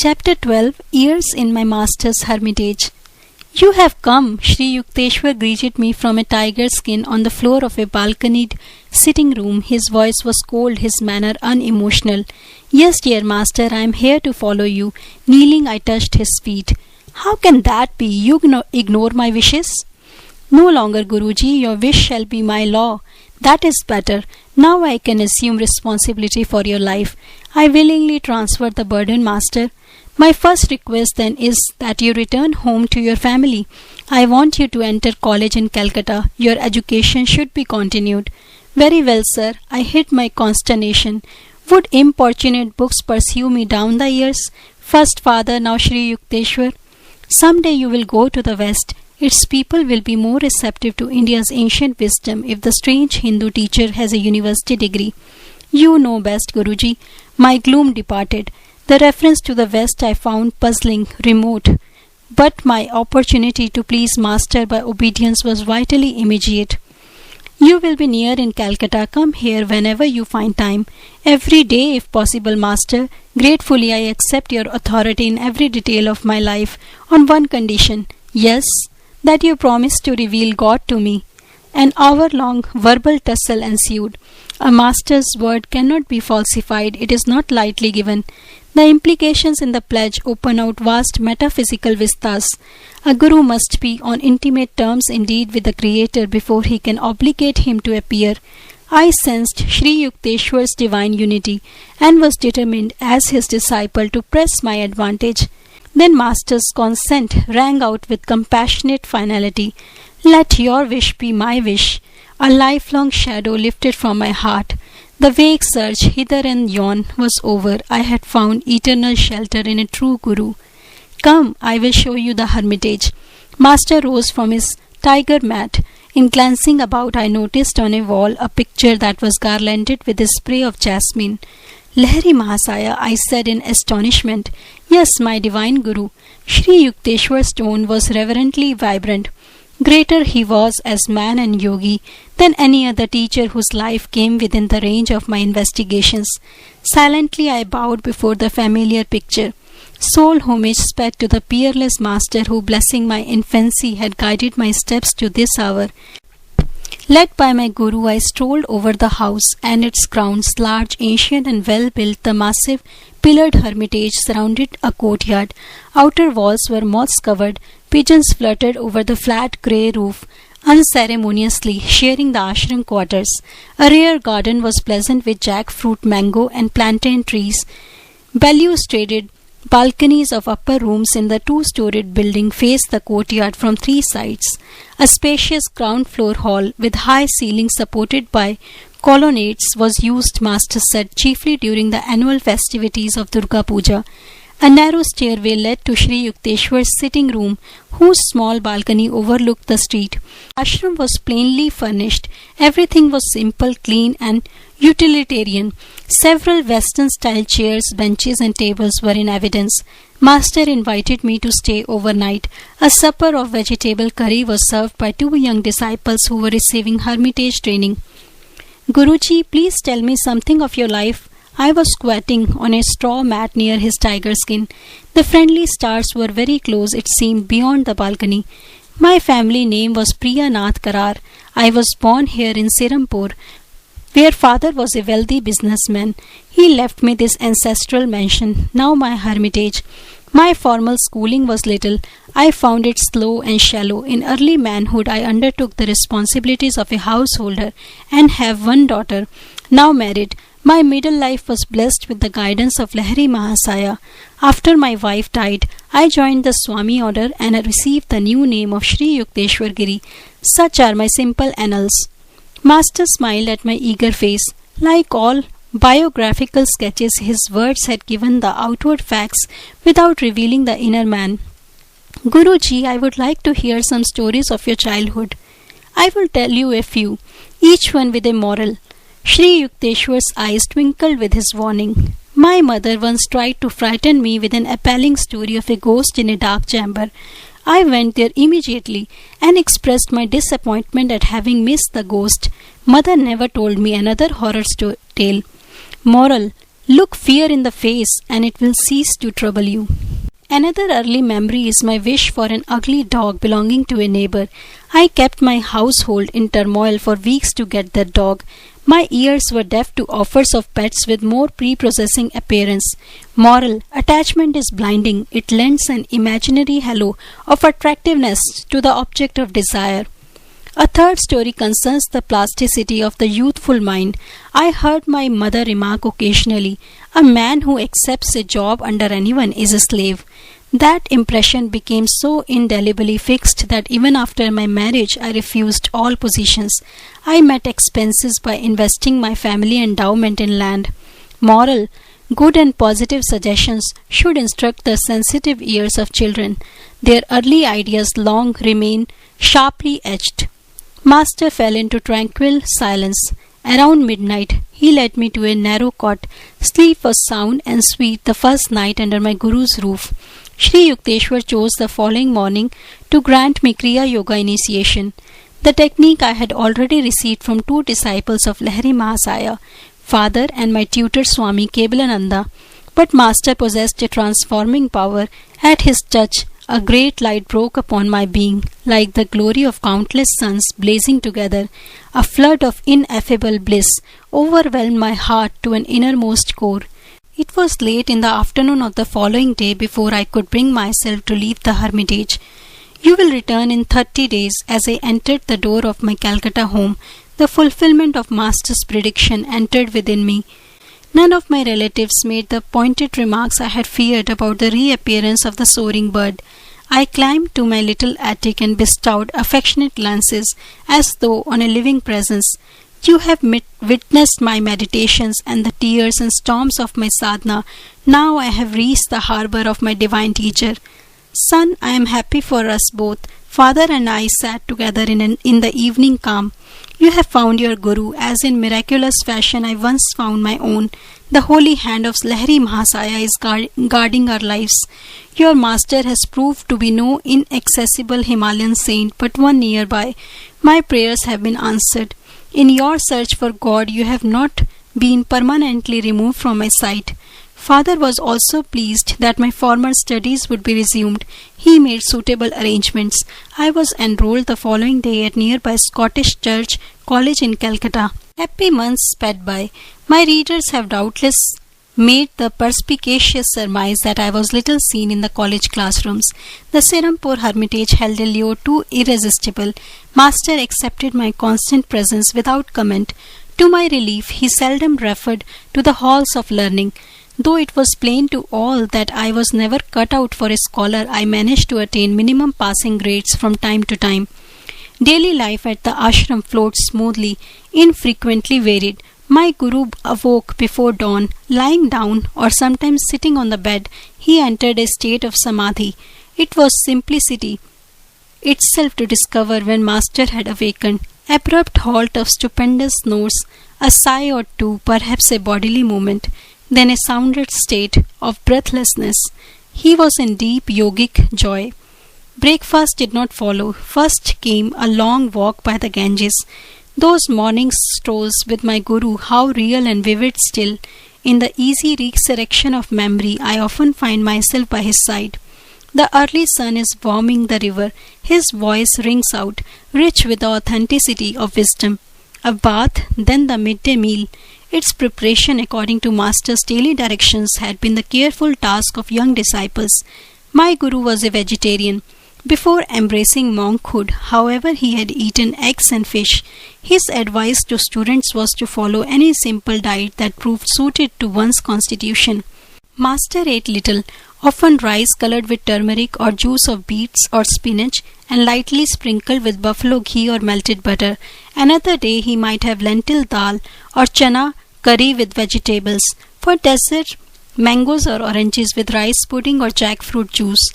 Chapter 12 Years in my Master's Hermitage. You have come, Shri Yukteswar greeted me from a tiger skin on the floor of a balconied sitting room. His voice was cold, his manner unemotional. Yes, dear master, I am here to follow you. Kneeling, I touched his feet. How can that be? You ignore my wishes? No longer, Guruji, your wish shall be my law. That is better. Now I can assume responsibility for your life. I willingly transfer the burden, master. My first request then is that you return home to your family. I want you to enter college in Calcutta. Your education should be continued. Very well, sir. I hid my consternation. Would importunate books pursue me down the years? First father, now Shri Yukteswar. Someday you will go to the West. Its people will be more receptive to India's ancient wisdom if the strange Hindu teacher has a university degree. You know best, Guruji. My gloom departed. The reference to the West I found puzzling, remote. But my opportunity to please Master by obedience was vitally immediate. You will be near in Calcutta. Come here whenever you find time. Every day, if possible, Master. Gratefully, I accept your authority in every detail of my life, on one condition. Yes, that you promise to reveal God to me. An hour-long verbal tussle ensued. A master's word cannot be falsified. It is not lightly given. The implications in the pledge open out vast metaphysical vistas. A guru must be on intimate terms indeed with the Creator before he can obligate him to appear. I sensed Shri Yukteswar's divine unity and was determined as his disciple to press my advantage. Then Master's consent rang out with compassionate finality. Let your wish be my wish. A lifelong shadow lifted from my heart. The vague search hither and yon was over. I had found eternal shelter in a true Guru. Come, I will show you the hermitage. Master rose from his tiger mat. In glancing about, I noticed on a wall a picture that was garlanded with a spray of jasmine. Lahari Mahasaya, I said in astonishment. Yes, my divine Guru. Shri Yukteswar's tone was reverently vibrant. Greater he was as man and yogi than any other teacher whose life came within the range of my investigations. Silently I bowed before the familiar picture. Sole homage sped to the peerless master who, blessing my infancy, had guided my steps to this hour. Led by my Guru, I strolled over the house and its grounds. Large, ancient and well-built, the massive pillared hermitage surrounded a courtyard. Outer walls were moss-covered. Pigeons fluttered over the flat grey roof, unceremoniously sharing the ashram quarters. A rear garden was pleasant with jackfruit, mango and plantain trees. Balustrated balconies of upper rooms in the two-storied building faced the courtyard from three sides. A spacious ground floor hall with high ceilings supported by colonnades was used, Master said, chiefly during the annual festivities of Durga Puja. A narrow stairway led to Shri Yukteswar's sitting room, whose small balcony overlooked the street. Ashram was plainly furnished. Everything was simple, clean and utilitarian. Several Western-style chairs, benches and tables were in evidence. Master invited me to stay overnight. A supper of vegetable curry was served by two young disciples who were receiving hermitage training. Guruji, please tell me something of your life. I was squatting on a straw mat near his tiger skin. The friendly stars were very close, it seemed, beyond the balcony. My family name was Priya Nath Karar. I was born here in Sirampur, where father was a wealthy businessman. He left me this ancestral mansion, now my hermitage. My formal schooling was little. I found it slow and shallow. In early manhood, I undertook the responsibilities of a householder and have one daughter, now married. My middle life was blessed with the guidance of Lahari Mahasaya. After my wife died, I joined the Swami order and I received the new name of Shri Yukteswar Giri. Such are my simple annals. Master smiled at my eager face. Like all biographical sketches, his words had given the outward facts without revealing the inner man. Guruji, I would like to hear some stories of your childhood. I will tell you a few, each one with a moral. Shri Yukteswar's eyes twinkled with his warning. My mother once tried to frighten me with an appalling story of a ghost in a dark chamber. I went there immediately and expressed my disappointment at having missed the ghost. Mother never told me another horror tale. Moral: Look fear in the face and it will cease to trouble you. Another early memory is my wish for an ugly dog belonging to a neighbor. I kept my household in turmoil for weeks to get that dog. My ears were deaf to offers of pets with more prepossessing appearance. Moral: attachment is blinding. It lends an imaginary halo of attractiveness to the object of desire. A third story concerns the plasticity of the youthful mind. I heard my mother remark occasionally, "A man who accepts a job under anyone is a slave." That impression became so indelibly fixed that even after my marriage I refused all positions. I met expenses by investing my family endowment in land. Moral: good and positive suggestions should instruct the sensitive ears of children. Their early ideas long remain sharply etched. Master fell into tranquil silence. Around midnight, he led me to a narrow cot. Sleep was sound and sweet the first night under my Guru's roof. Shri Yukteswar chose the following morning to grant me Kriya Yoga initiation. The technique I had already received from two disciples of Lahiri Mahasaya, father and my tutor Swami Kebalananda. But Master possessed a transforming power. At his touch, a great light broke upon my being, like the glory of countless suns blazing together. A flood of ineffable bliss overwhelmed my heart to an innermost core. It was late in the afternoon of the following day before I could bring myself to leave the Hermitage. "You will return in 30 days." As I entered the door of my Calcutta home, the fulfillment of Master's prediction entered within me. None of my relatives made the pointed remarks I had feared about the reappearance of the soaring bird. I climbed to my little attic and bestowed affectionate glances as though on a living presence. "You have witnessed my meditations and the tears and storms of my sadhana. Now I have reached the harbor of my divine teacher. Son, I am happy for us both. Father and I sat together in the evening calm. You have found your Guru, as in miraculous fashion I once found my own. The holy hand of Lahiri Mahasaya is guarding our lives. Your master has proved to be no inaccessible Himalayan saint, but one nearby. My prayers have been answered. In your search for God, you have not been permanently removed from my sight." Father was also pleased that my former studies would be resumed. He made suitable arrangements. I was enrolled the following day at nearby Scottish Church College in Calcutta. Happy months sped by. My readers have doubtless made the perspicacious surmise that I was little seen in the college classrooms. The Serampore Hermitage held a lure too irresistible. Master accepted my constant presence without comment. To my relief, he seldom referred to the halls of learning. Though it was plain to all that I was never cut out for a scholar, I managed to attain minimum passing grades from time to time. Daily life at the ashram flowed smoothly, infrequently varied. My Guru awoke before dawn. Lying down or sometimes sitting on the bed, he entered a state of samadhi. It was simplicity itself to discover when Master had awakened. Abrupt halt of stupendous notes, a sigh or two, perhaps a bodily movement, then a sounded state of breathlessness. He was in deep yogic joy. Breakfast did not follow. First came a long walk by the Ganges. Those morning strolls with my Guru, how real and vivid still. In the easy resurrection of memory, I often find myself by his side. The early sun is warming the river. His voice rings out, rich with the authenticity of wisdom. A bath, then the midday meal. Its preparation according to Master's daily directions had been the careful task of young disciples. My Guru was a vegetarian. Before embracing monkhood, however, he had eaten eggs and fish. His advice to students was to follow any simple diet that proved suited to one's constitution. Master ate little, often rice colored with turmeric or juice of beets or spinach and lightly sprinkled with buffalo ghee or melted butter. Another day he might have lentil dal or chana curry with vegetables. For dessert, mangoes or oranges with rice pudding or jackfruit juice.